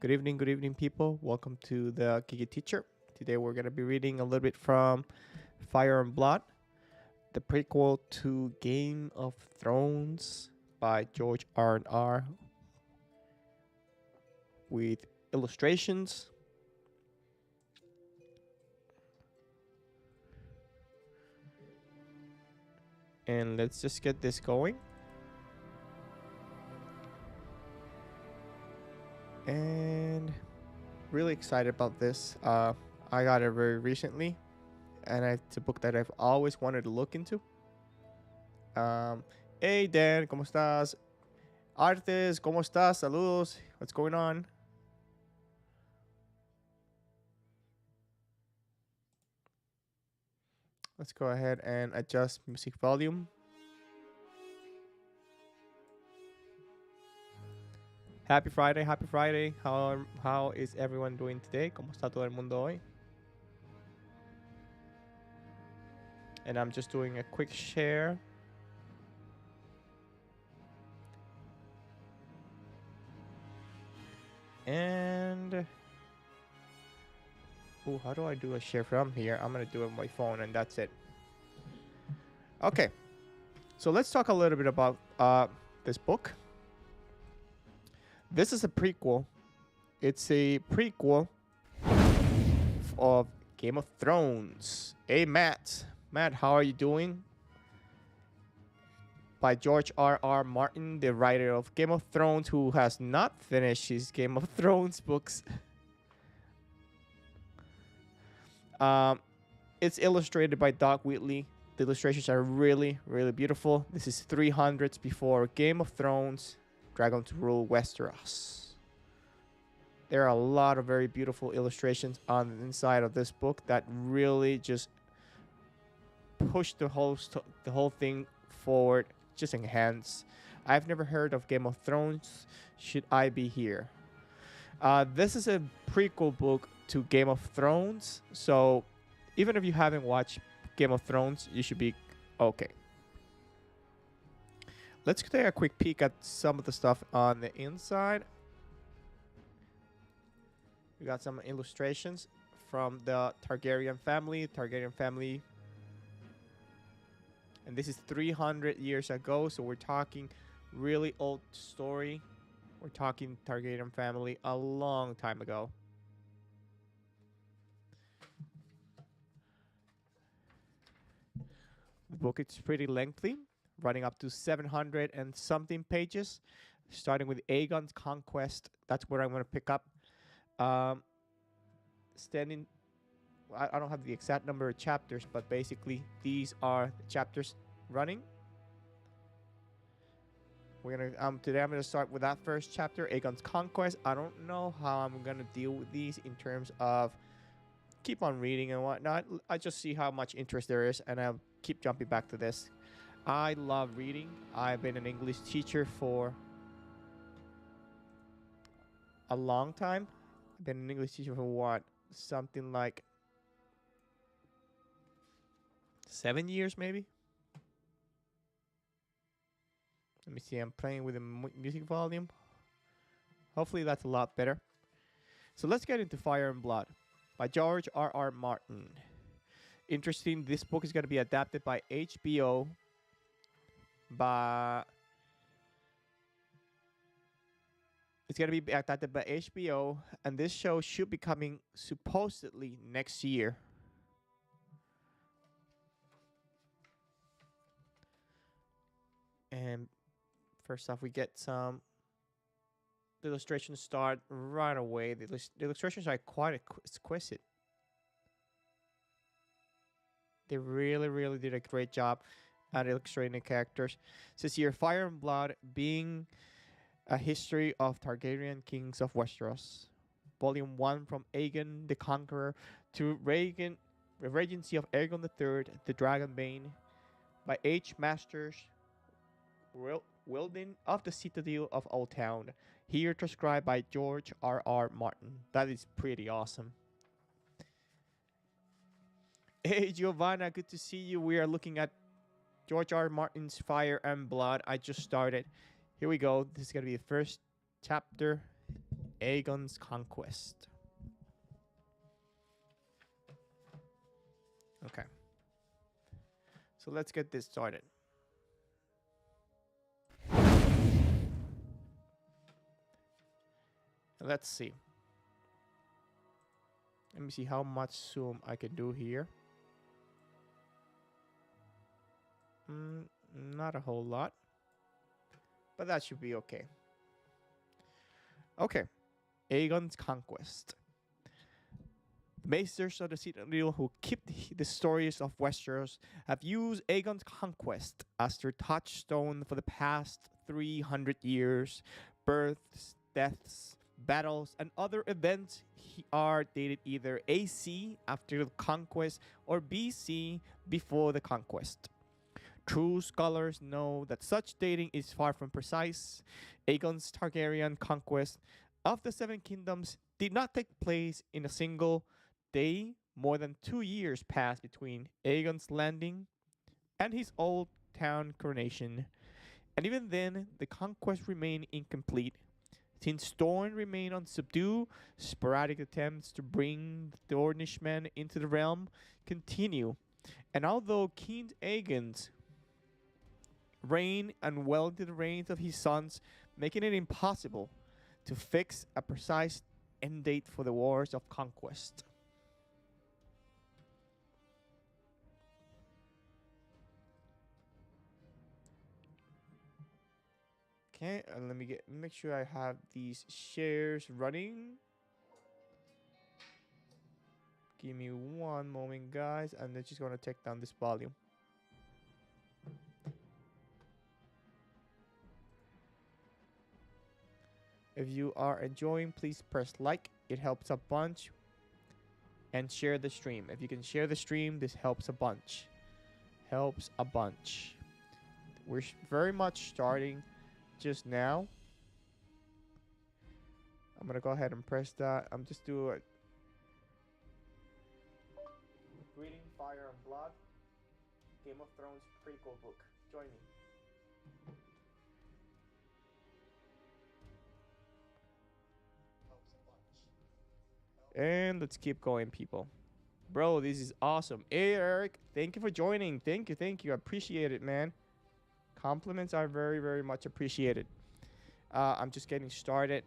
Good evening, people. Welcome to the Geeky Teacher. Today we're going to be reading a little bit from Fire and Blood, the prequel to Game of Thrones by George R. with illustrations. And let's just get this going. And really excited about this. I got it very recently, and it's a book that I've always wanted to look into. Hey Dan, ¿cómo estás? Artes, ¿cómo estás? Saludos. What's going on? Let's go ahead and adjust music volume. Happy Friday, happy Friday. How is everyone doing today? ¿Cómo está todo el mundo hoy? And I'm just doing a quick share. And how do I do a share from here? I'm gonna do it on my phone, and that's it. Okay, so let's talk a little bit about this book. This is a prequel. It's a prequel of Game of Thrones. Hey, Matt. Matt, how are you doing? By George R. Martin, the writer of Game of Thrones, who has not finished his Game of Thrones books. It's illustrated by Doug Wheatley. The illustrations are really, really beautiful. This is 300s before Game of Thrones, Dragons Rule Westeros. There are a lot of very beautiful illustrations on the inside of this book that really just push the whole thing forward, just enhance. I've never heard of Game of Thrones. Should I be here? This is a prequel book to Game of Thrones, so even if you haven't watched Game of Thrones, you should be okay. Let's take a quick peek at some of the stuff on the inside. We got some illustrations from the Targaryen family. And this is 300 years ago, so we're talking really old story. We're talking Targaryen family a long time ago. The book is pretty lengthy, running up to 700 and something pages, starting with Aegon's conquest. That's where I'm going to pick up. I don't have the exact number of chapters, but basically these are the chapters running. We're gonna today I'm gonna start with that first chapter, Aegon's conquest. I don't know how I'm gonna deal with these in terms of keep on reading and whatnot. I just see how much interest there is, and I'll keep jumping back to this. I love reading. I've been an English teacher for a long time. I've been an English teacher for what? Something like 7 years, maybe. Let me see. I'm playing with the music volume. Hopefully that's a lot better. So let's get into Fire and Blood by George R. Martin. Interesting. This book is going to be adapted by HBO. It's going to be adapted by HBO, and this show should be coming supposedly next year. And first off, we get some the illustrations start right away. The illustrations are quite exquisite. They really, really did a great job at illustrating the characters. It says here, Fire and Blood being a history of Targaryen kings of Westeros. Volume 1 from Aegon the Conqueror to the regency of Aegon III, the Dragonbane, by H. Masters Weldon of the Citadel of Old Town. Here transcribed by George R. Martin. That is pretty awesome. Hey Giovanna, good to see you. We are looking at George R. Martin's Fire and Blood. I just started. Here we go. This is going to be the first chapter, Aegon's conquest. Okay. So let's get this started. Let's see. Let me see how much zoom I can do here. Not a whole lot. But that should be okay. Okay. Aegon's conquest. The masters of the Citadel who keep the stories of Westeros have used Aegon's conquest as their touchstone for the past 300 years. Births, deaths, battles, and other events are dated either AC, after the conquest, or BC, before the conquest. True scholars know that such dating is far from precise. Aegon's Targaryen conquest of the Seven Kingdoms did not take place in a single day. More than 2 years passed between Aegon's landing and his old town coronation. And even then, the conquest remained incomplete. Since Dorne remained unsubdued, sporadic attempts to bring the Dornishmen into the realm continue. And although King Aegon's reign and well into the reigns of his sons, making it impossible to fix a precise end date for the wars of conquest. Okay, and let me make sure I have these shares running. Give me one moment, guys, and they're just gonna take down this volume. If you are enjoying, please press like. It helps a bunch. And share the stream. If you can share the stream, this helps a bunch. Helps a bunch. We're very much starting just now. I'm gonna go ahead and press that. I'm just doing Reading Fire and Blood. Game of Thrones prequel book. Join me. And let's keep going, people. Bro, this is awesome. Hey, Eric, thank you for joining. Thank you. I appreciate it, man. Compliments are very, very much appreciated. I'm just getting started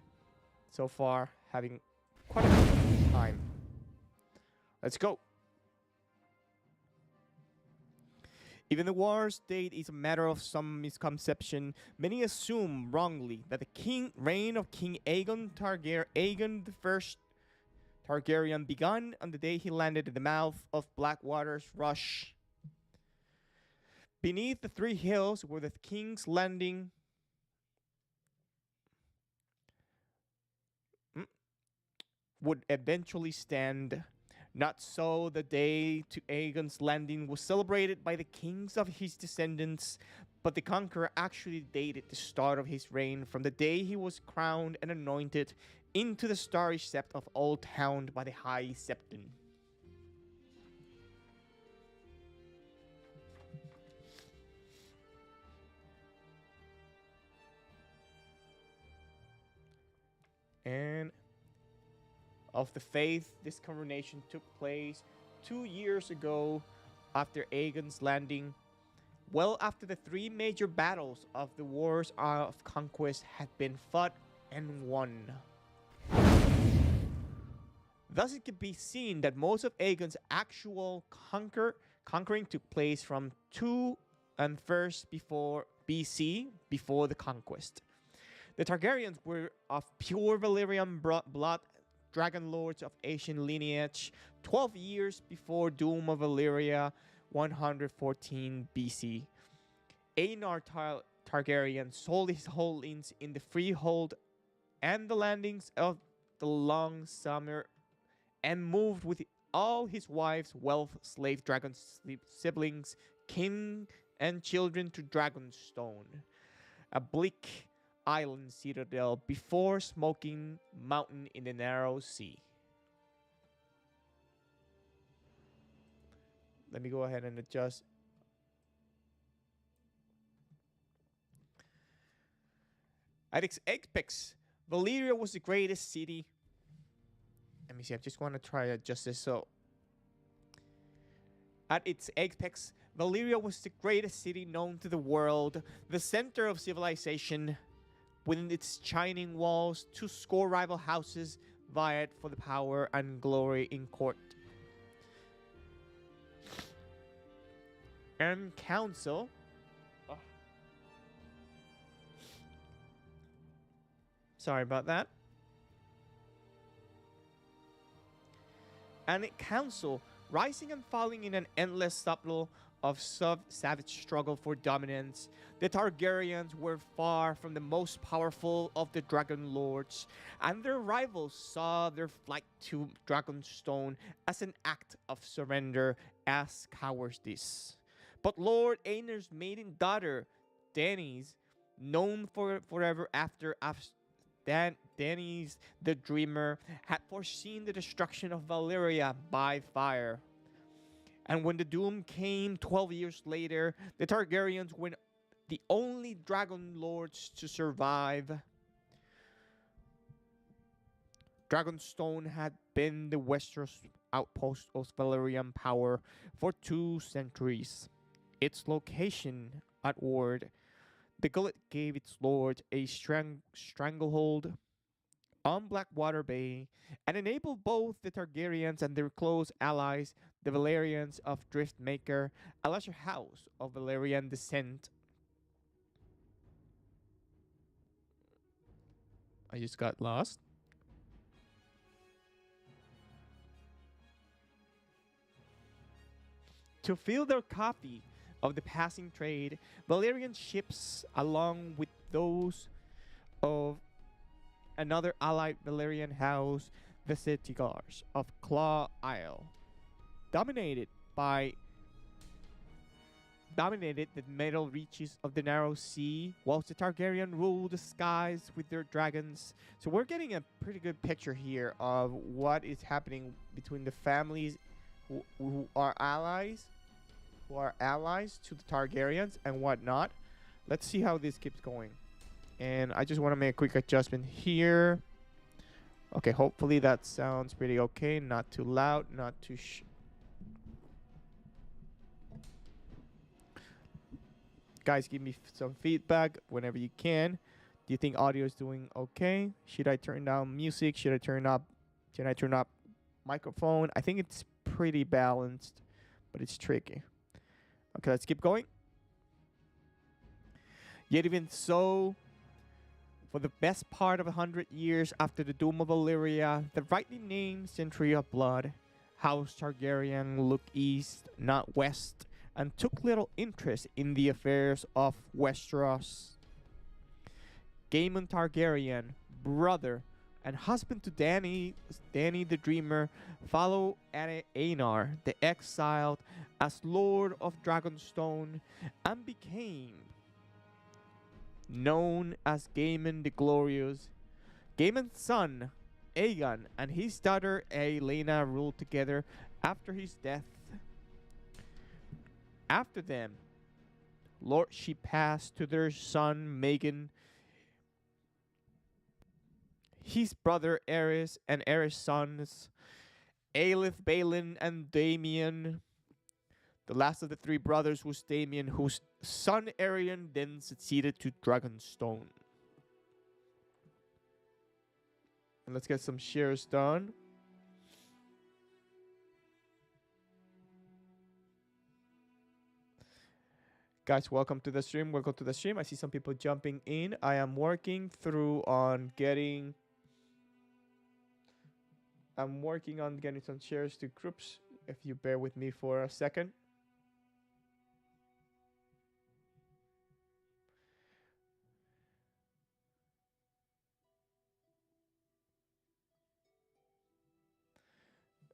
so far, having quite a bit of time. Let's go. Even the war's date is a matter of some misconception. Many assume wrongly that the reign of King Aegon Aegon I Targaryen began on the day he landed at the mouth of Blackwater's Rush. Beneath the three hills where the King's Landing would eventually stand. Not so, the day to Aegon's Landing was celebrated by the kings of his descendants, but the conqueror actually dated the start of his reign from the day he was crowned and anointed into the starry sept of Old Town by the High Septon. And of the faith, this coronation took place 2 years ago after Aegon's Landing, well after the three major battles of the wars of conquest had been fought and won. Thus it can be seen that most of Aegon's actual conquering took place from 2 and 1st before BC, before the conquest. The Targaryens were of pure Valyrian blood, dragon lords of Asian lineage, 12 years before Doom of Valyria, 114 BC. Aenar Targaryen sold his holdings in the freehold and the landings of the Long Summer and moved with all his wives, wealth, slave dragon siblings, kin, and children to Dragonstone, a bleak island citadel before Smoking Mountain in the Narrow Sea. Let me go ahead and adjust. At its apex Valyria was the greatest city. Let me see. I just want to try to adjust this. So, at its apex, Valyria was the greatest city known to the world, the center of civilization. Within its shining walls, 2 score rival houses vied for the power and glory in court and council. Sorry about that. And council, rising and falling in an endless cycle of savage struggle for dominance. The Targaryens were far from the most powerful of the Dragon Lords, and their rivals saw their flight to Dragonstone as an act of surrender, as cowardice. But Lord Aenor's maiden daughter, Dany's, known forever after Dany's the Dreamer, had foreseen the destruction of Valyria by fire. And when the doom came 12 years later, the Targaryens were the only Dragon Lords to survive. Dragonstone had been the Westeros outpost of Valyrian power for 2 centuries. Its location at Ward, the gullet gave its lord a stranglehold on Blackwater Bay and enabled both the Targaryens and their close allies, the Valyrians of Driftmaker, a lesser house of Valyrian descent. I just got lost. To fill their copy of the passing trade, Valyrian ships, along with those of another allied Valyrian house, the Cetigars of Claw Isle, dominated the middle reaches of the narrow sea, whilst the Targaryen ruled the skies with their dragons. So we're getting a pretty good picture here of what is happening between the families who are allies to the Targaryens and whatnot. Let's see how this keeps going. And I just want to make a quick adjustment here. Okay, hopefully that sounds pretty okay. Not too loud, not too Guys, give me some feedback whenever you can. Do you think audio is doing okay? Should I turn down music? Should I turn up microphone? I think it's pretty balanced, but it's tricky. Okay, let's keep going. Yet even so, for the best part of 100 years after the doom of Valyria, the rightly named Century of Blood, House Targaryen looked east, not west, and took little interest in the affairs of Westeros. Daemon Targaryen, brother and husband to Dany the Dreamer, followed Aenar the Exiled as Lord of Dragonstone and became known as Daemon the Glorious. Daemon's son, Aegon, and his daughter Aelena ruled together after his death. After them, lordship passed to their son Maeghan, his brother Aerys, and Aerys' sons Aelith, Balin, and Damian. The last of the 3 brothers was Damian, whose son Aerion then succeeded to Dragonstone. And let's get some shares done. Guys, welcome to the stream. Welcome to the stream. I see some people jumping in. I am working on getting some shares to groups. If you bear with me for a second.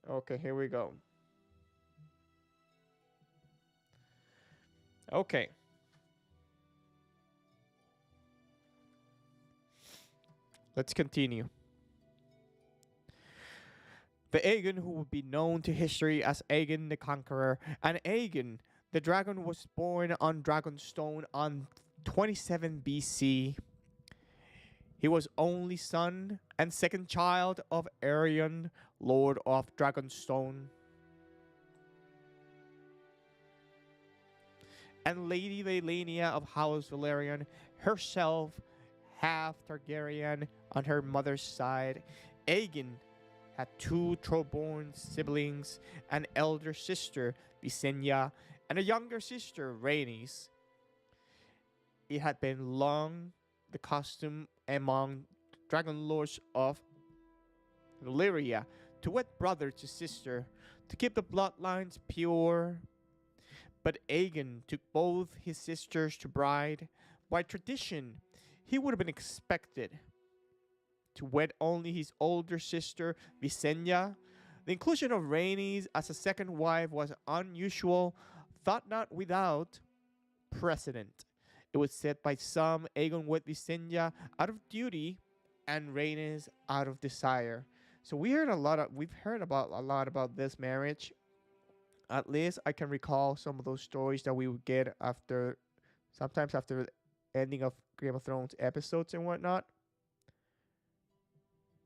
Okay, here we go. Okay. Let's continue. The Aegon, who would be known to history as Aegon the Conqueror, and Aegon the Dragon, was born on Dragonstone on 27 BC. He was only son and second child of Aerion, Lord of Dragonstone, and Lady Valynia of House Valerian, herself half Targaryen on her mother's side. Aegon had two throne-born siblings, an elder sister, Visenya, and a younger sister, Rhaenys. It had been long the custom among dragon lords of Valyria to wed brother to sister to keep the bloodlines pure. But Aegon took both his sisters to bride. By tradition, he would have been expected to wed only his older sister, Visenya. The inclusion of Rhaenys as a second wife was unusual, thought not without precedent. It was said by some Aegon wed Visenya out of duty and Rhaenys out of desire. So we've heard a lot about this marriage. At least I can recall some of those stories that we would get sometimes after the ending of Game of Thrones episodes and whatnot.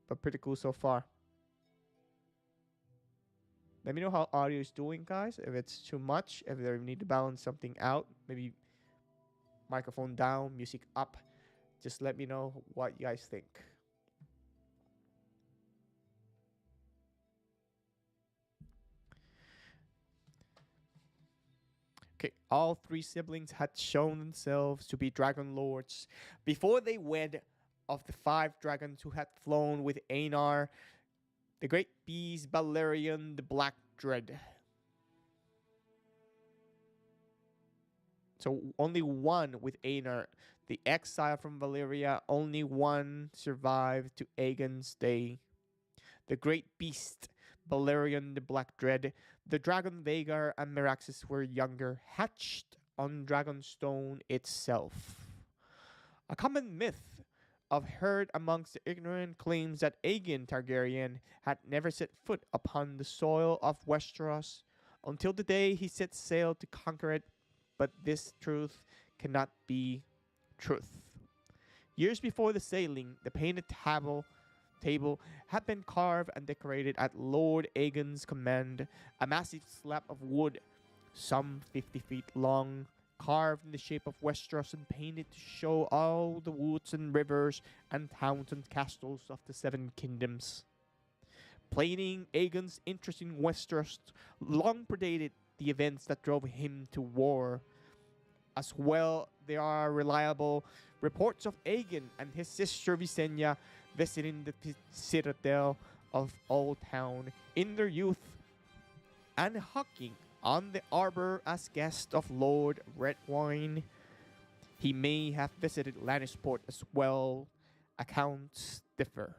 But pretty cool so far. Let me know how audio is doing, guys. If it's too much, if they need to balance something out, maybe microphone down, music up. Just let me know what you guys think. Okay, all three siblings had shown themselves to be dragon lords before they wed. Of the 5 dragons who had flown with Aenar, the great beast Balerion the Black Dread. So only one with Aenar, the exile from Valyria, only one survived to Aegon's day. The great beast Balerion the Black Dread, the dragon Vhagar and Meraxes were younger, hatched on Dragonstone itself. A common myth of heard amongst the ignorant claims that Aegon Targaryen had never set foot upon the soil of Westeros until the day he set sail to conquer it, but this truth cannot be truth. Years before the sailing, the painted table had been carved and decorated at Lord Aegon's command, a massive slab of wood, some 50 feet long, carved in the shape of Westeros and painted to show all the woods and rivers and towns and castles of the 7 kingdoms. Planing Aegon's interest in Westeros long predated the events that drove him to war. As well, there are reliable reports of Aegon and his sister Visenya visiting the citadel of Old Town in their youth and hawking on the arbor as guest of Lord Redwine. He may have visited Lannisport as well. Accounts differ.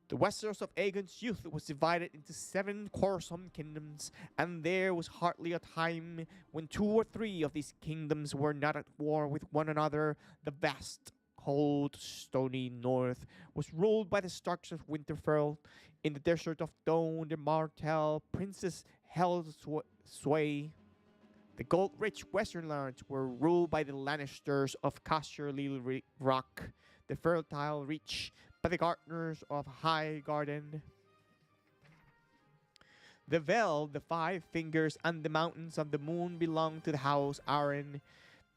The Westeros of Aegon's youth was divided into 7 quarrelsome kingdoms, and there was hardly a time when 2 or 3 of these kingdoms were not at war with one another. The vast, cold, stony north was ruled by the Starks of Winterfell. In the desert of Doan, the Martell princes held sway. The gold-rich western lands were ruled by the Lannisters of Casterly Rock, the fertile reach by the gardeners of High Garden. The Vale, the 5 Fingers, and the Mountains of the Moon belonged to the House Arryn,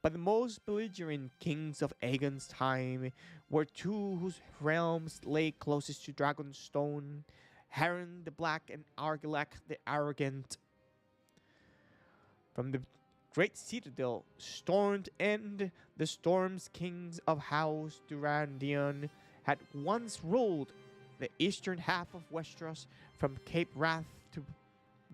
but the most belligerent kings of Aegon's time were 2 whose realms lay closest to Dragonstone, Harren the Black and Argilac the Arrogant. From the great citadel, Stormed End, the Storm's kings of House Durrandon had once ruled the eastern half of Westeros from Cape Wrath to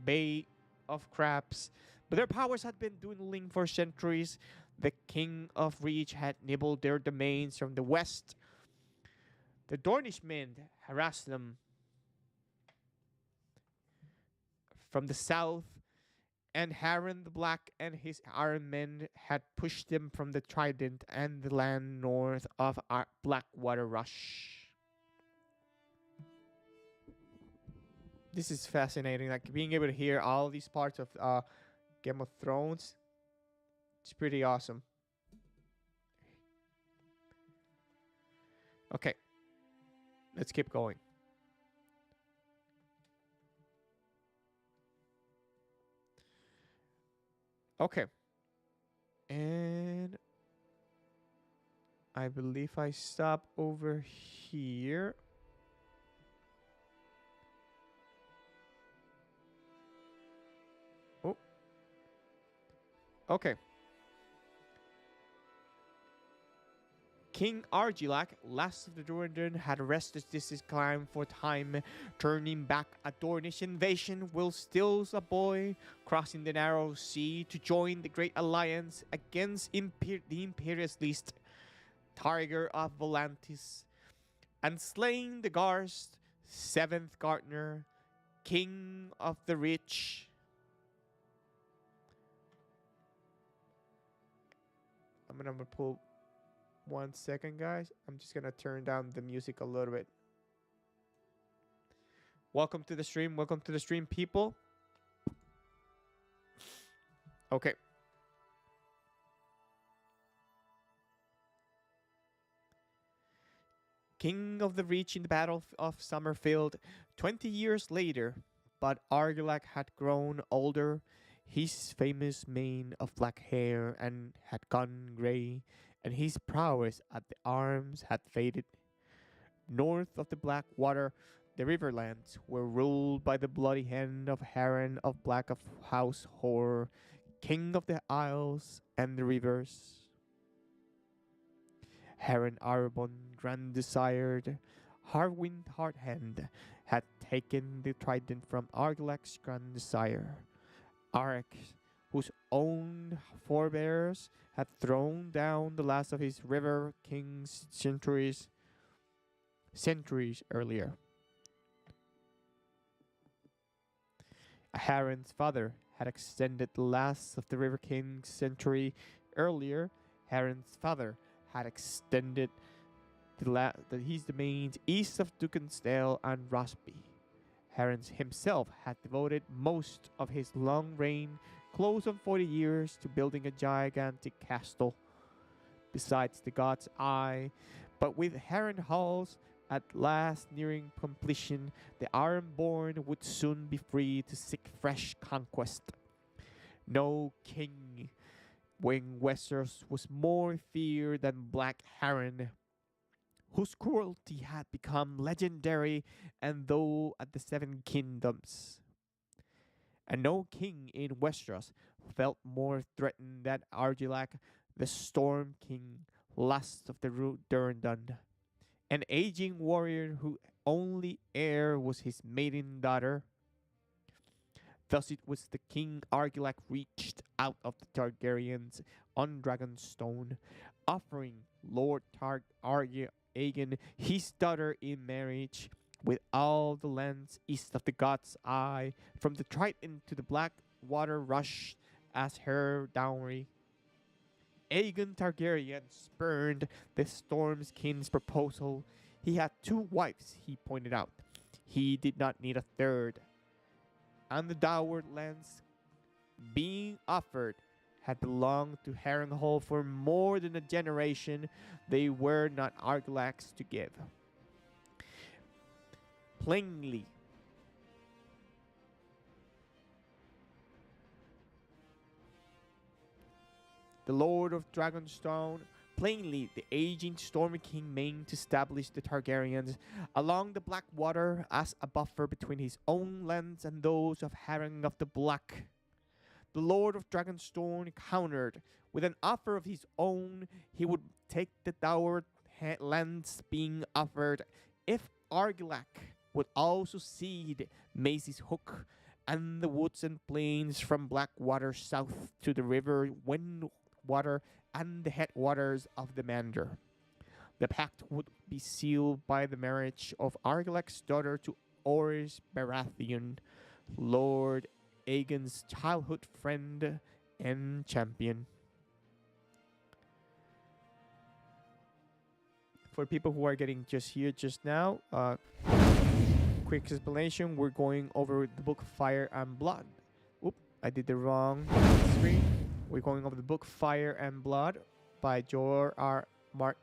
Bay of Crabs, but their powers had been dwindling for centuries. The King of Reach had nibbled their domains from the west. The Dornishmen harassed them from the south, and Harren the Black and his Iron Men had pushed them from the Trident and the land north of Blackwater Rush. This is fascinating, like being able to hear all these parts of Game of Thrones. It's pretty awesome. Okay. Let's keep going. Okay. And I believe I stop over here. Oh. Okay. King Argilac, last of the Duerden, had rested this climb for time, turning back a Dornish invasion while still a boy, crossing the narrow sea to join the great alliance against the imperialist Targar of Volantis, and slaying the Garst, 7th Gardener, King of the Rich. I'm gonna pull 1 second, guys. I'm just gonna turn down the music a little bit. Welcome to the stream. Welcome to the stream, people. Okay. King of the Reach in the Battle of Summerfield, 20 years later, but Argilac had grown older. His famous mane of black hair and had gone grey, and his prowess at the arms had faded. North of the Black Water, the Riverlands were ruled by the bloody hand of Harren of Black of House Horror, King of the Isles and the Rivers. Harren Arbon, Grand Desired, Harwind Hearthand, had taken the trident from Argilac's Grand Desire. Arak, whose own forebears had thrown down the last of his river kings centuries earlier. Harren's father had extended the last of the River King's century earlier. Harren's father had extended his domains east of Duckensdale and Rosby. Harren himself had devoted most of his long reign, close on 40 years, to building a gigantic castle besides the God's Eye. But with Harren halls at last nearing completion, the Ironborn would soon be free to seek fresh conquest. No king when Westeros was more feared than Black Harren, whose cruelty had become legendary, and though at the Seven Kingdoms. And no king in Westeros felt more threatened than Argilac, the Storm King, last of the Durrandon, an aging warrior whose only heir was his maiden daughter. Thus it was the King Argilac reached out of the Targaryens on Dragonstone, offering Lord Aegon his daughter in marriage, with all the lands east of the God's Eye, from the Triton to the Black Water Rush, as her dowry. Aegon Targaryen spurned the Storm King's proposal. He had 2 wives, he pointed out. He did not need a third. And the dowered lands being offered had belonged to Harrenhal for more than a generation. They were not Argilac's to give. Plainly, the Lord of Dragonstone, plainly the aging Stormy King meant to establish the Targaryens along the Black Water as a buffer between his own lands and those of Harren of the Black. The Lord of Dragonstone countered with an offer of his own. He would take the dowered lands being offered if Argilac would also cede Mace's Hook and the woods and plains from Blackwater south to the river Windwater and the headwaters of the Mander. The pact would be sealed by the marriage of Argilac's daughter to Oris Baratheon, Lord Aegon's childhood friend and champion. For people who are getting just here just now, quick explanation, we're going over the book Fire and Blood. Oop, I did the wrong screen. We're going over the book Fire and Blood by George R.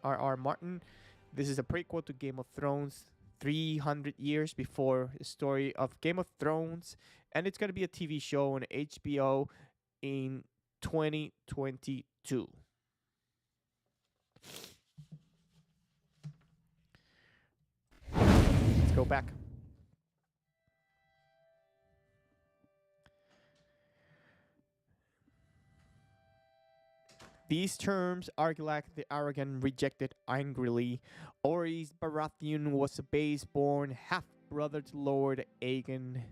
R. Martin. This is a prequel to Game of Thrones, 300 years before the story of Game of Thrones, and it's going to be a TV show on HBO in 2022. Let's go back. These terms Argilac the Arrogant rejected angrily. Orys Baratheon was a base-born half-brother to Lord Aegon.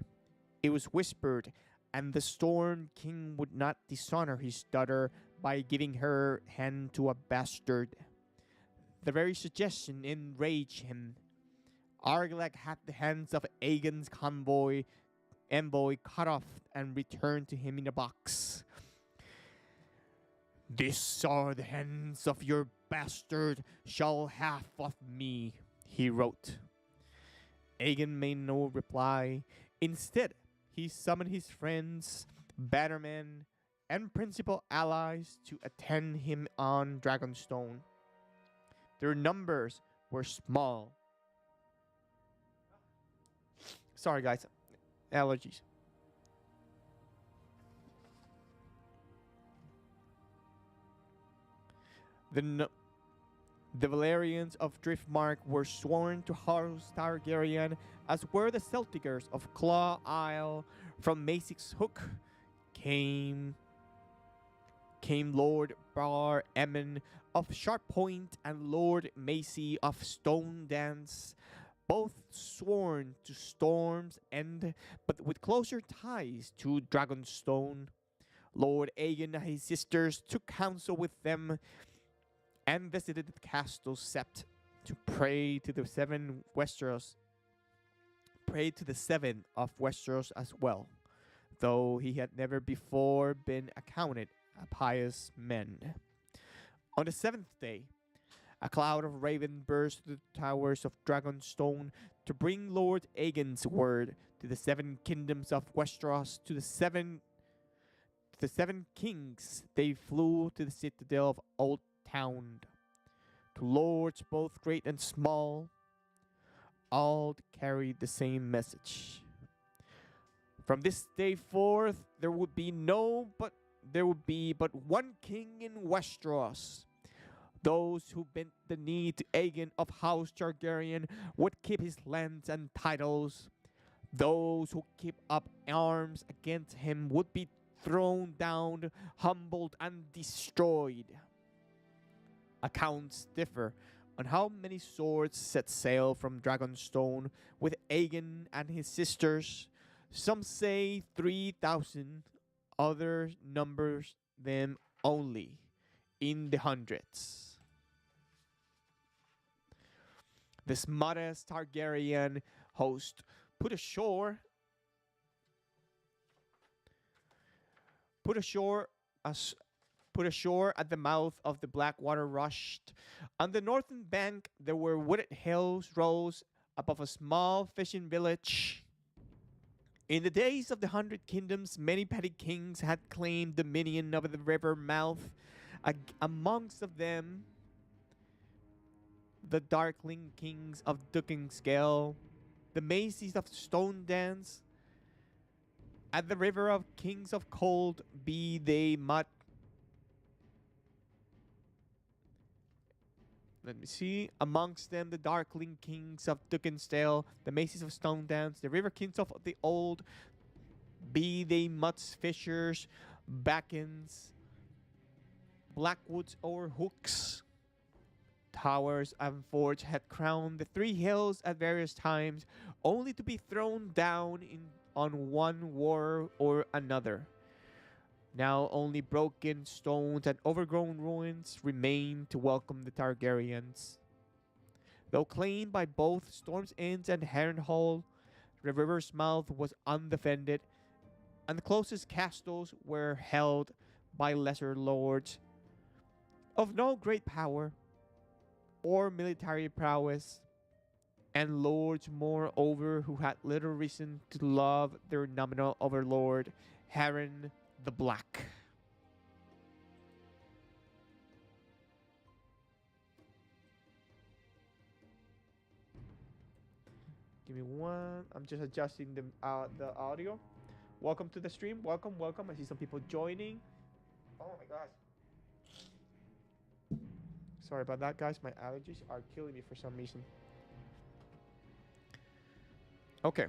It was whispered, and the Storm King would not dishonor his daughter by giving her hand to a bastard. The very suggestion enraged him. Argilac had the hands of Aegon's envoy cut off and returned to him in a box. "These are the hands of your bastard shall have of me," he wrote. Aegon made no reply. Instead, he summoned his friends, bannermen, and principal allies to attend him on Dragonstone. Their numbers were small. Sorry, guys. Allergies. The Valyrians of Driftmark were sworn to House Targaryen, as were the Celticers of Claw Isle. From Maesix's Hook came Lord Bar Emmon of Sharp Point and Lord Macy of Stone Dance, both sworn to Storm's End, but with closer ties to Dragonstone. Lord Aegon and his sisters took counsel with them and visited the castle Sept to pray to the seven of Westeros as well, though he had never before been accounted a pious man. On the 7th day, a cloud of raven burst through the towers of Dragonstone to bring Lord Aegon's word to the 7 kingdoms of Westeros. To the seven kings they flew to the citadel of Old Town. To lords both great and small, all carried the same message. From this day forth there would be but one king in Westeros. Those who bent the knee to Aegon of House Targaryen would keep his lands and titles. Those who keep up arms against him would be thrown down, humbled, and destroyed. Accounts differ on how many swords set sail from Dragonstone with Aegon and his sisters. Some say 3,000, others number them only in the hundreds. This modest Targaryen host put ashore at the mouth of the Blackwater rushed. On the northern bank, there were wooded hills rose above a small fishing village. In the days of the 100 Kingdoms, many petty kings had claimed dominion over the river mouth. Amongst of them, the Darkling kings of Dukingscale, the Macies of Stone Dance, at the river of kings of Cold, be they mud. Let me see. Amongst them, the Darkling kings of Dukinsdale, the Maces of Stone Dance, the River Kings of the Old, be they Mutts, Fishers, Backens, Blackwoods, or Hooks. Towers and forts had crowned the 3 hills at various times, only to be thrown down on one war or another. Now only broken stones and overgrown ruins remain to welcome the Targaryens. Though claimed by both Storm's End and Harrenhal, the river's mouth was undefended, and the closest castles were held by lesser lords of no great power or military prowess, and lords moreover who had little reason to love their nominal overlord, Harren the Black. Give me one. I'm just adjusting the audio. Welcome to the stream. Welcome, welcome. I see some people joining. Oh my gosh. Sorry about that, guys. My allergies are killing me for some reason. Okay.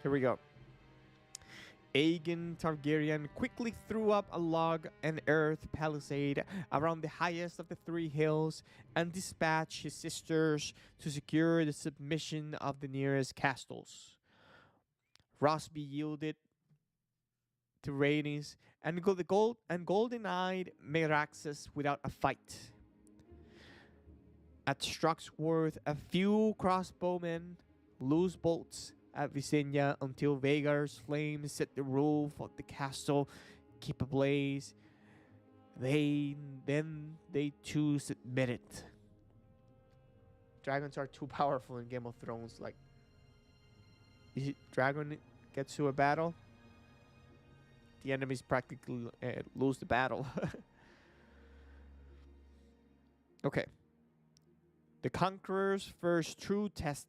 Here we go. Aegon Targaryen quickly threw up a log and earth palisade around the highest of the three hills and dispatched his sisters to secure the submission of the nearest castles. Rosby yielded to Rhaenys and golden-eyed Meraxes without a fight. At Struxworth, a few crossbowmen loose bolts at Visenya until Vhagar's flames set the roof of the castle keep ablaze. Then they too submitted. Dragons are too powerful in Game of Thrones. Like, dragon gets to a battle, the enemies practically lose the battle. Okay. The Conqueror's first true test.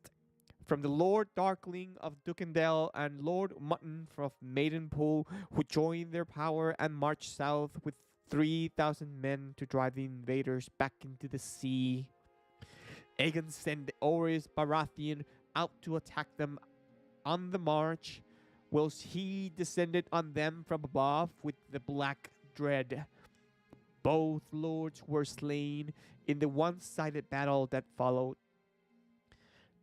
From the Lord Darkling of Duckendale and Lord Mutton from Maidenpool, who joined their power and marched south with 3,000 men to drive the invaders back into the sea. Aegon sent Orys Baratheon out to attack them on the march, whilst he descended on them from above with the Black Dread. Both lords were slain in the one-sided battle that followed.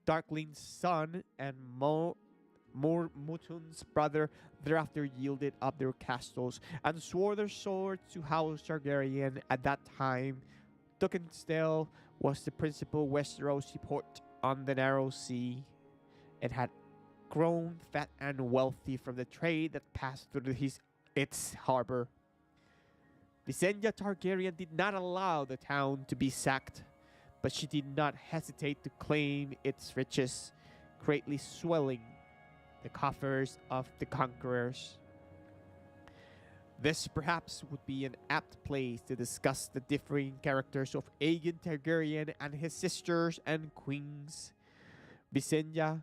Darkling's son and Mormutun's brother thereafter yielded up their castles and swore their swords to House Targaryen. At that time, Duckensdale was the principal Westeros seaport on the narrow sea and had grown fat and wealthy from the trade that passed through its harbor. Visenya Targaryen did not allow the town to be sacked, but she did not hesitate to claim its riches, greatly swelling the coffers of the conquerors. This perhaps would be an apt place to discuss the differing characters of Aegon Targaryen and his sisters and queens. Visenya,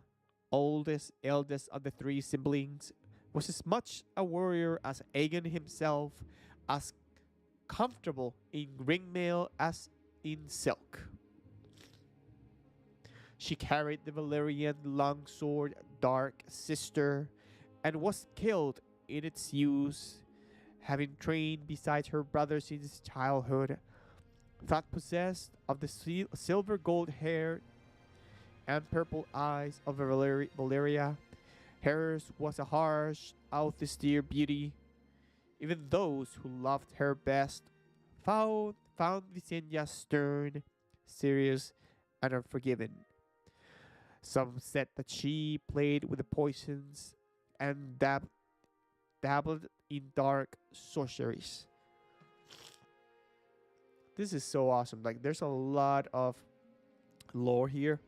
eldest of the three siblings, was as much a warrior as Aegon himself, as comfortable in ringmail as in silk. She carried the Valyrian longsword Dark Sister and was killed in its use, having trained beside her brother since childhood. Thought possessed of the silver gold hair and purple eyes of Valyria, hers was a harsh, austere beauty. Even those who loved her best found Visenya stern, serious, and unforgiving. Some said that she played with the poisons and dabbled in dark sorceries. This is so awesome. Like, there's a lot of lore here.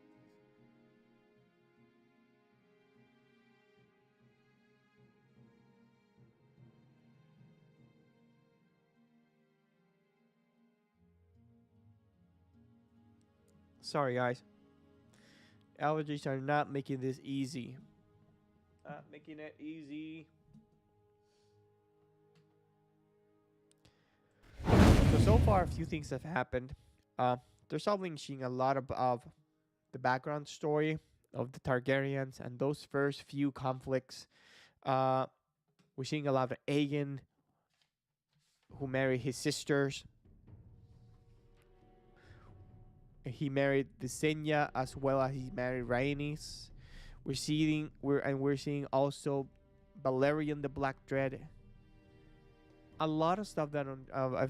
Sorry, guys. Allergies are not making this easy. Not making it easy. So far, a few things have happened. They're establishing a lot of the background story of the Targaryens and those first few conflicts. We're seeing a lot of Aegon, who married his sisters. He married Visenya as well as he married Rhaenys. We're seeing also Balerion the Black Dread. A lot of stuff that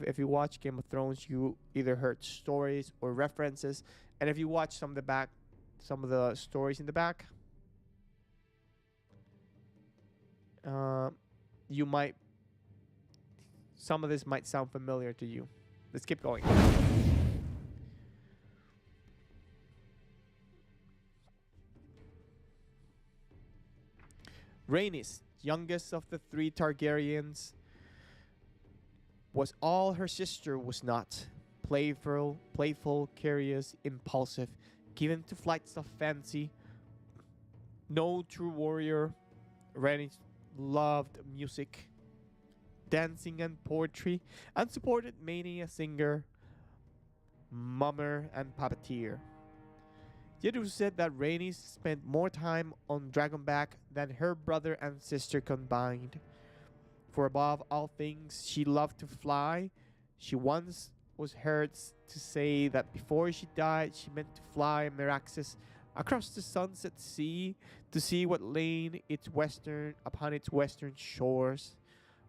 if you watch Game of Thrones, you either heard stories or references, and if you watch some of the stories in the back, some of this might sound familiar to you. Let's keep going. Rhaenys, youngest of the three Targaryens, was all her sister was not. Playful, curious, impulsive, given to flights of fancy. No true warrior. Rhaenys loved music, dancing, and poetry, and supported many a singer, mummer, and puppeteer. Yet it was said that Rhaenys spent more time on Dragonback than her brother and sister combined. For above all things, she loved to fly. She once was heard to say that before she died, she meant to fly Meraxes across the sunset sea to see what lay upon its western shores,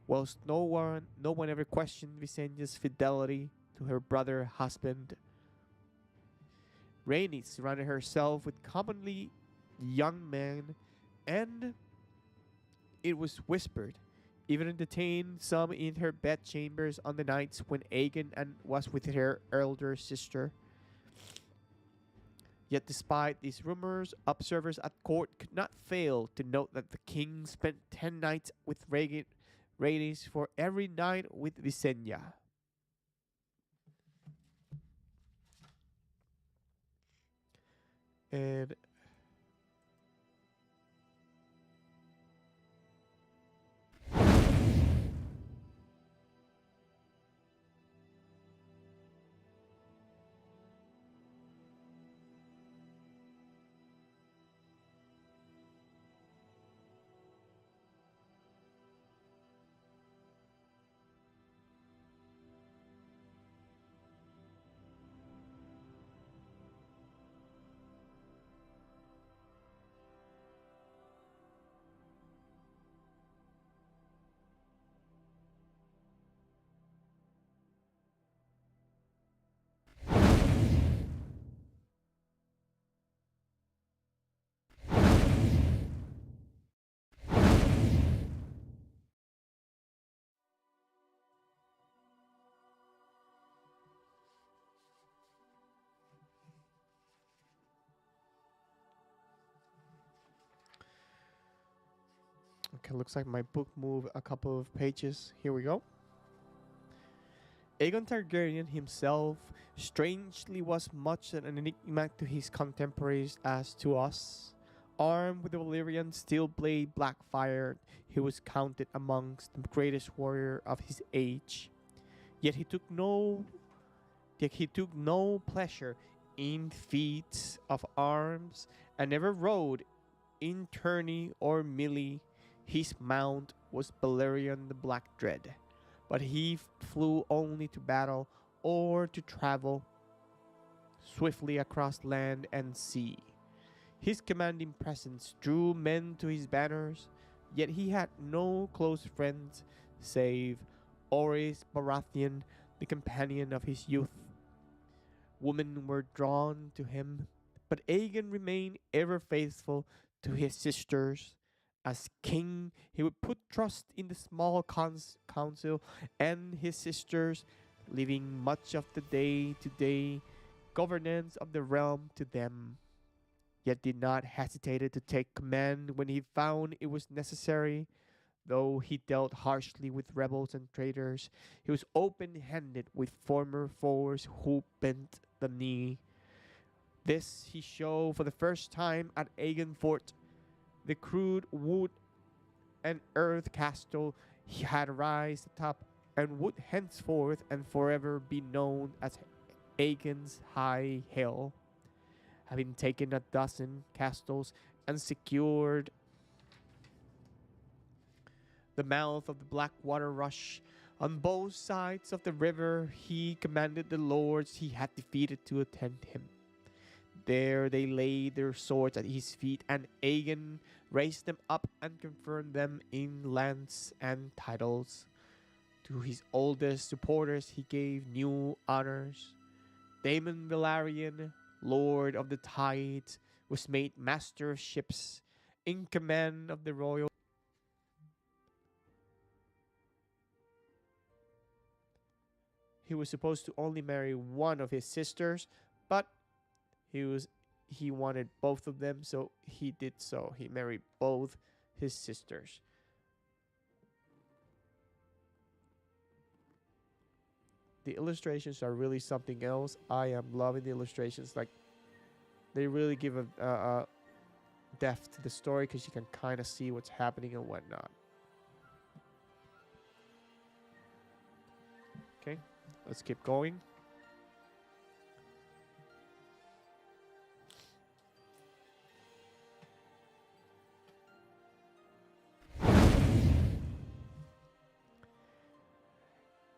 whilst no one ever questioned Visenya's fidelity to her brother husband. Rhaenys surrounded herself with commonly young men, and it was whispered, even detained some in her bedchambers on the nights when Aegon was with her elder sister. Yet despite these rumors, observers at court could not fail to note that the king spent 10 nights with Rhaenys for every night with Visenya. And okay, looks like my book moved a couple of pages. Here we go. Aegon Targaryen himself strangely was much an enigma to his contemporaries as to us. Armed with the Valyrian steel blade Blackfire, he was counted amongst the greatest warrior of his age. Yet he took no pleasure in feats of arms, and never rode in tourney or melee. His mount was Balerion the Black Dread, but he flew only to battle or to travel swiftly across land and sea. His commanding presence drew men to his banners, yet he had no close friends save Orys Baratheon, the companion of his youth. Women were drawn to him, but Aegon remained ever faithful to his sisters. As king, he would put trust in the small council and his sisters, leaving much of the day-to-day governance of the realm to them, yet did not hesitate to take command when he found it was necessary. Though he dealt harshly with rebels and traitors, he was open-handed with former foes who bent the knee. This he showed for the first time at Aegon Fort. The crude wood and earth castle he had rise atop and would henceforth and forever be known as Aegon's High Hill. Having taken a dozen castles and secured the mouth of the Blackwater Rush on both sides of the river, he commanded the lords he had defeated to attend him. There they laid their swords at his feet, and Aegon raised them up and confirmed them in lands and titles. To his oldest supporters he gave new honors. Daemon Velaryon, Lord of the Tides, was made master of ships, in command of the royal. He was supposed to only marry one of his sisters, but he wanted both of them, so he did so. He married both his sisters. The illustrations are really something else. I am loving the illustrations. Like, they really give a depth to the story because you can kind of see what's happening and whatnot. Okay, let's keep going.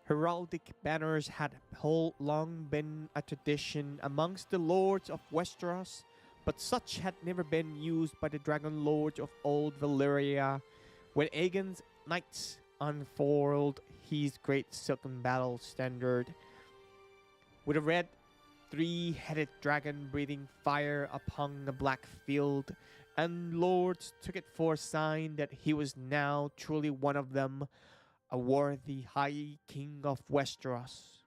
Heraldic banners had long been a tradition amongst the lords of Westeros, but such had never been used by the dragon lords of old Valyria. When Aegon's knights unfurled his great silken battle standard, with a red three-headed dragon breathing fire upon a black field, and lords took it for a sign that he was now truly one of them, a worthy high king of Westeros.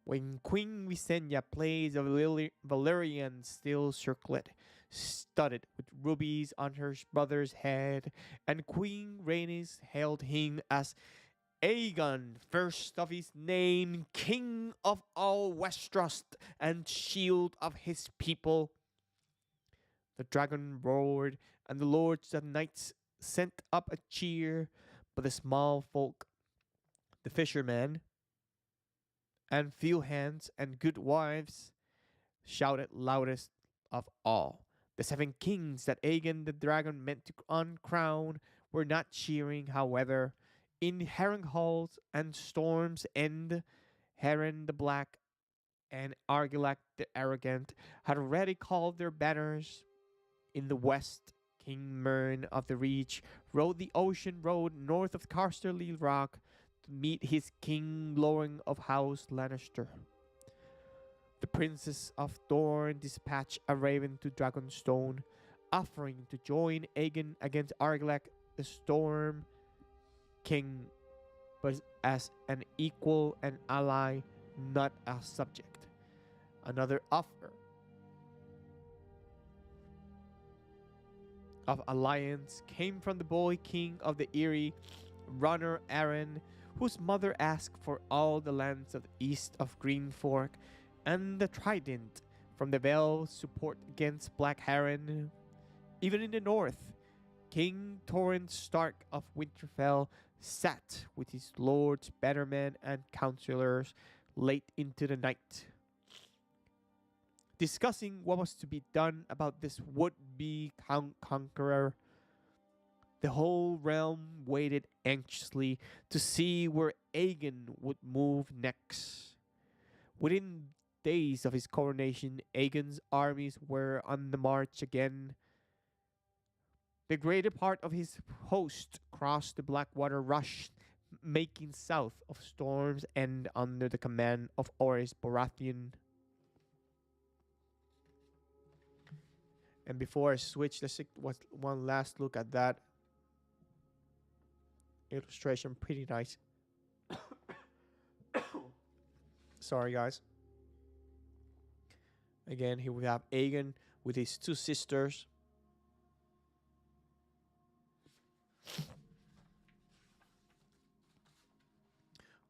When Queen Visenya plays a Valyrian steel circlet, studded with rubies on her brother's head, and Queen Rhaenys hailed him as Aegon, first of his name, king of all Westeros and shield of his people. The dragon roared, and the lords and knights sent up a cheer, but the small folk, the fishermen, and few hands and good wives shouted loudest of all. The 7 kings that Aegon the dragon meant to uncrown were not cheering, however. In Harrenhal's and Storm's End, Harren the Black and Argilac the Arrogant had already called their banners. In the west, King Mern of the Reach rode the ocean road north of Casterly Rock to meet his King Loring of House Lannister. The Princess of Dorne dispatched a raven to Dragonstone, offering to join Aegon against Argilac the Storm King, but as an equal and ally, not a subject. Another offer of alliance came from the boy king of the Eyrie, runner Arryn, whose mother asked for all the lands of the east of Green Fork, and the Trident from the Vale support against Black Harren. Even in the north, King Torrent Stark of Winterfell sat with his lords, bannermen, and counselors late into the night, discussing what was to be done about this would-be conqueror. The whole realm waited anxiously to see where Aegon would move next. Within days of his coronation, Aegon's armies were on the march again. The greater part of his host crossed the Blackwater Rush, making south of Storm's End under the command of Orys Baratheon. And before I switch, let's take one last look at that illustration. Pretty nice. Sorry, guys. Again, here we have Aegon with his 2 sisters.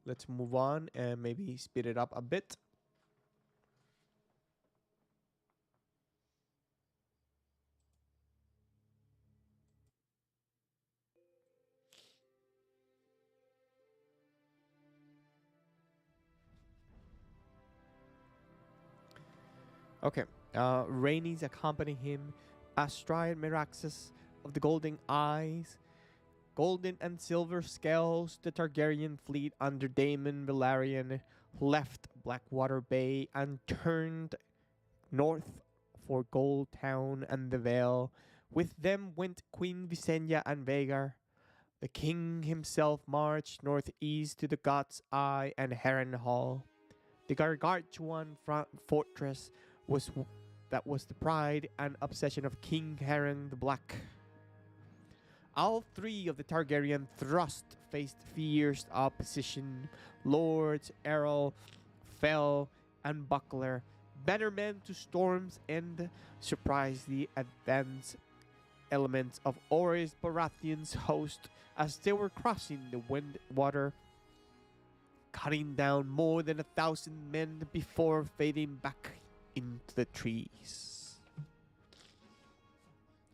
Let's move on and maybe speed it up a bit. Okay. Rhaenys accompany him astride Meraxes of the Golden Eyes. Golden and silver scales, the Targaryen fleet under Daemon Velaryon left Blackwater Bay and turned north for Gold Town and the Vale. With them went Queen Visenya and Vhagar. The king himself marched northeast to the God's Eye and Harrenhal. The Gargantuan fortress was the pride and obsession of King Harren the Black. All 3 of the Targaryen thrust faced fierce opposition. Lords Errol, Fell, and Buckler, bannermen to Storm's End, surprised the advanced elements of Orys Baratheon's host as they were crossing the Windwater cutting down more than 1,000 men before fading back into the trees.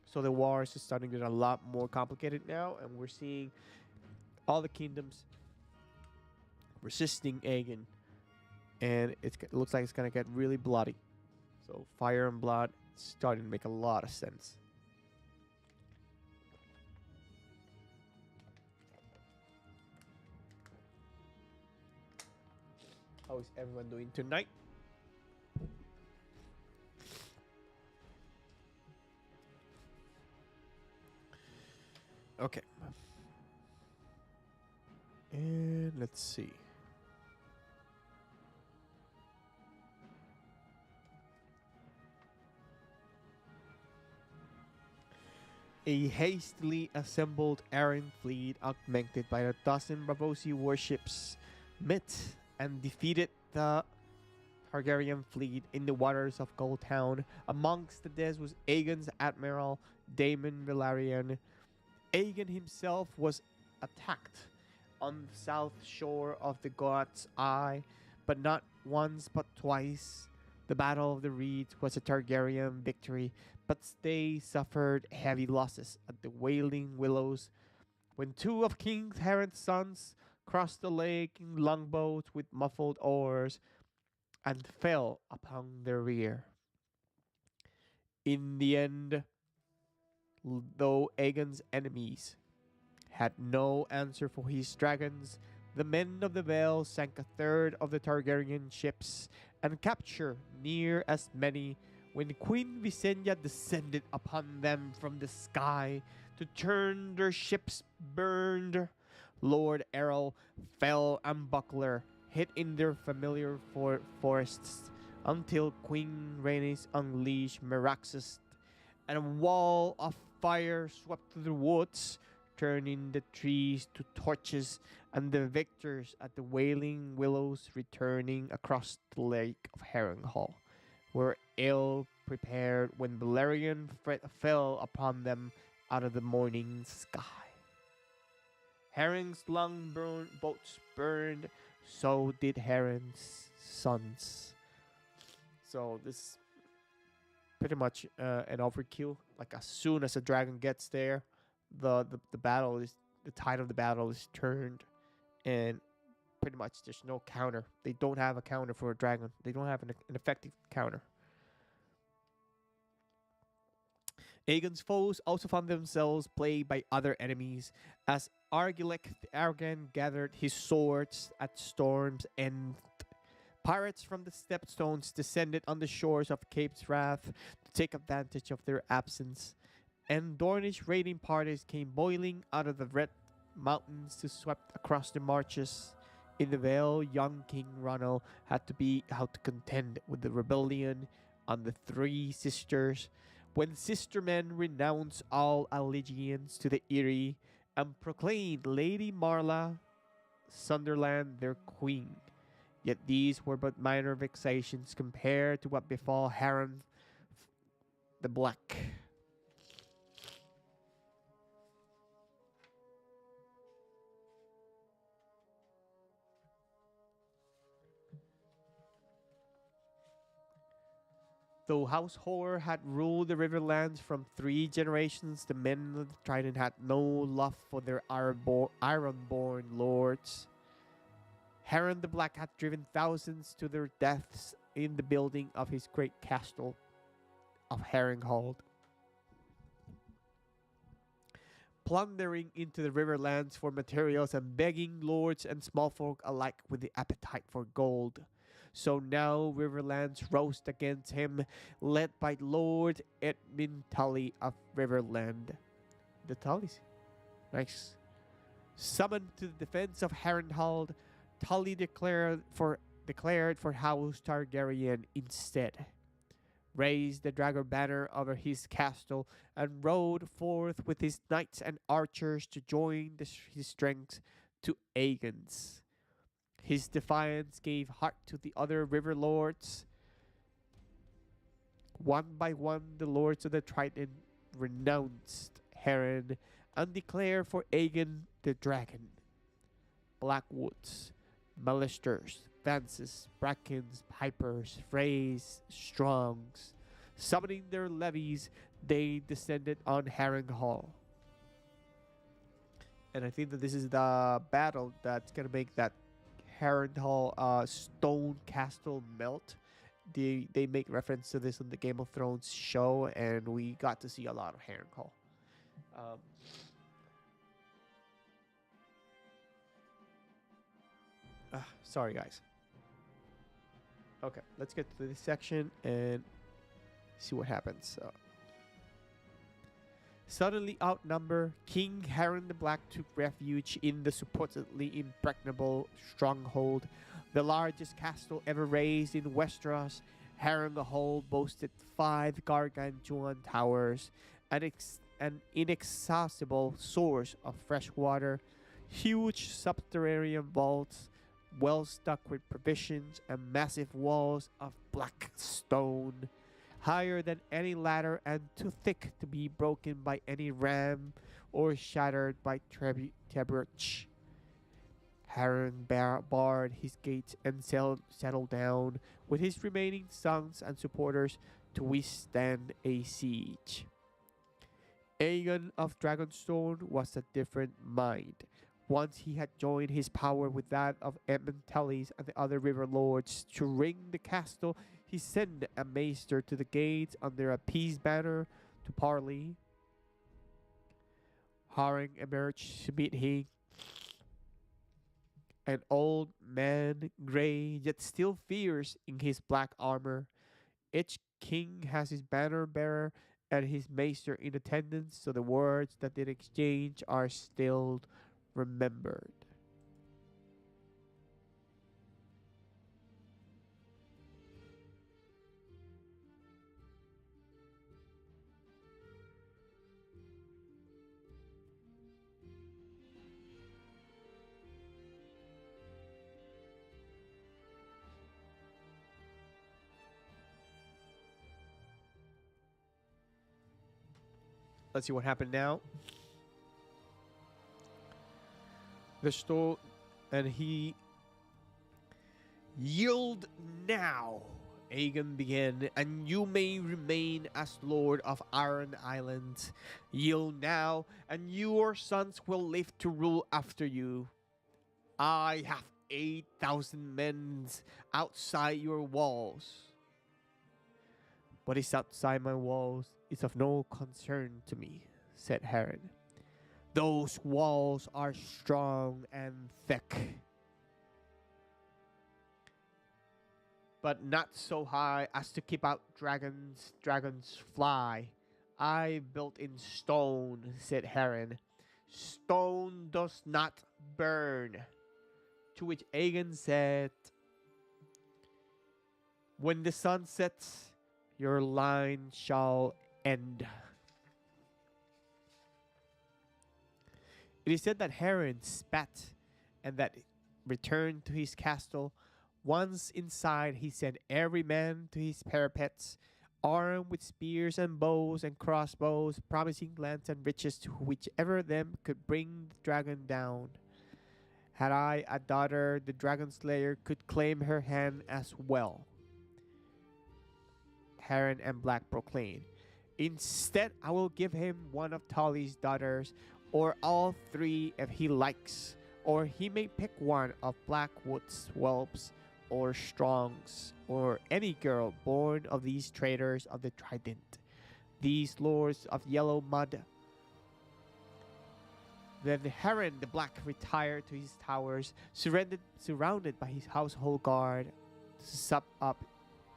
So the war is starting to get a lot more complicated now, and we're seeing all the kingdoms resisting Aegon, and it looks like it's gonna get really bloody. So fire and blood starting to make a lot of sense. How is everyone doing tonight? Okay. And let's see. A hastily assembled Arryn fleet, augmented by a dozen Braavosi warships, met and defeated the Targaryen fleet in the waters of Goldtown. Amongst the dead was Aegon's admiral, Daemon Velaryon. Aegon himself was attacked on the south shore of the God's Eye, but not once but twice. The Battle of the Reeds was a Targaryen victory, but they suffered heavy losses at the Wailing Willows when two of King Harren's sons crossed the lake in longboats with muffled oars and fell upon their rear. In the end, though Aegon's enemies had no answer for his dragons, the men of the Vale sank a third of the Targaryen ships and captured near as many when Queen Visenya descended upon them from the sky to turn their ships burned. Lord Errol fell and Buckler hid in their familiar forests until Queen Rhaenys unleashed Meraxus, and a wall of fire swept through the woods, turning the trees to torches, and the victors at the Wailing Willows returning across the lake of Harrenhal were ill prepared when Balerion fell upon them out of the morning sky. Harren's long boats burned, so did Harren's sons. So this is pretty much an overkill. Like as soon as a dragon gets there, the battle is the tide of the battle is turned, and pretty much there's no counter. They don't have a counter for a dragon. They don't have an effective counter. Aegon's foes also found themselves plagued by other enemies, as Argilek the Arrogant gathered his swords at Storm's End. Pirates from the Stepstones descended on the shores of Cape Wrath to take advantage of their absence, and Dornish raiding parties came boiling out of the Red Mountains to sweep across the marches. In the Vale, young King Ronald had to contend with the rebellion on the Three Sisters, when sister men renounced all allegiance to the Eyrie and proclaimed Lady Marla Sunderland their queen. Yet these were but minor vexations compared to what befall Harren the Black. Though House Horror had ruled the Riverlands from 3 generations, the men of the Trident had no love for their Ironborn lords. Harren the Black had driven thousands to their deaths in the building of his great castle of Harrenhal, plundering into the Riverlands for materials and begging lords and small folk alike with the appetite for gold. So now Riverlands rose against him, led by Lord Edmund Tully of Riverland. The Tullys. Nice. Summoned to the defense of Harrenhal, Tully declared for House Targaryen instead, raised the Dragon banner over his castle, and rode forth with his knights and archers to join his strength to Aegon's. His defiance gave heart to the other river lords. One by one, the lords of the Trident renounced Harren and declared for Aegon the Dragon. Blackwoods, Balisters, Vances, Brackens, Pipers, Freys, Strongs. Summoning their levies, they descended on Harrenhal. And I think that this is the battle that's gonna make that Harrenhal stone castle melt. They make reference to this in the Game of Thrones show, and we got to see a lot of Harrenhal. Sorry, guys. Okay, let's get to this section and see what happens. Suddenly outnumbered, King Harren the Black took refuge in the supposedly impregnable stronghold, the largest castle ever raised in Westeros. Harrenhal boasted 5 gargantuan towers, an inaccessible source of fresh water, huge subterranean vaults, well stuck with provisions, and massive walls of black stone, higher than any ladder and too thick to be broken by any ram or shattered by trebuchet. Harren barred his gates and settled down with his remaining sons and supporters to withstand a siege. Aegon of Dragonstone was a different mind. Once he had joined his power with that of Edmund Tully's and the other river lords to ring the castle, he sent a maester to the gates under a peace banner to parley. Harren emerged to meet him, an old man, grey yet still fierce in his black armor. Each king has his banner bearer and his maester in attendance, so the words that they exchange are still remembered. Let's see what happened now. The store, and he yield now. Aegon began, and you may remain as Lord of Iron Islands. Yield now, and your sons will live to rule after you. I have 8,000 men outside your walls. What is outside my walls is of no concern to me, said Harren. Those walls are strong and thick, but not so high as to keep out dragons. Dragons fly. I built in stone, said Harren. Stone does not burn. To which Aegon said, when the sun sets, your line shall end. It is said that Harren spat and that returned to his castle. Once inside, he sent every man to his parapets, armed with spears and bows and crossbows, promising lands and riches to whichever them could bring the dragon down. Had I a daughter, the dragon slayer could claim her hand as well. Harren and Black proclaimed. Instead, I will give him one of Tully's daughters, or all 3 if he likes, or he may pick one of Blackwood's whelps or Strongs, or any girl born of these traders of the Trident, these lords of Yellow Mud. Then Harren the Black retired to his towers, surrounded by his household guard, to sup up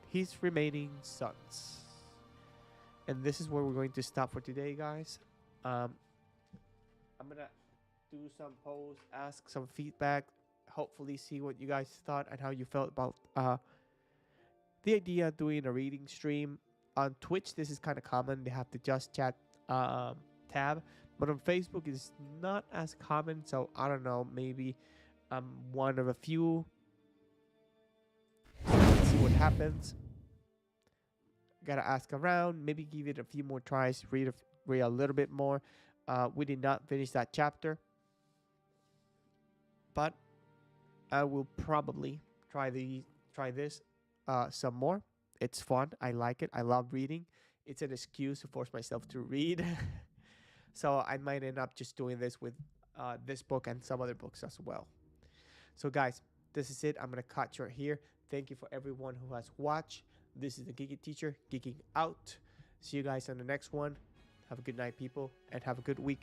his remaining sons. And this is where we're going to stop for today, guys. I'm gonna do some polls, ask some feedback, hopefully see what you guys thought and how you felt about the idea of doing a reading stream. On Twitch, this is kind of common. They have the Just Chat tab, but on Facebook it's not as common. So I don't know, maybe I'm one of a few. Let's see what happens. Gotta ask around, maybe give it a few more tries, read a little bit more. We did not finish that chapter, but I will probably try this some more. It's fun. I like it. I love reading. It's an excuse to force myself to read. So I might end up just doing this with this book and some other books as well. So guys, this is it. I'm going to cut short here. Thank you for everyone who has watched. This is the Geeky Teacher, geeking out. See you guys on the next one. Have a good night, people, and have a good weekend.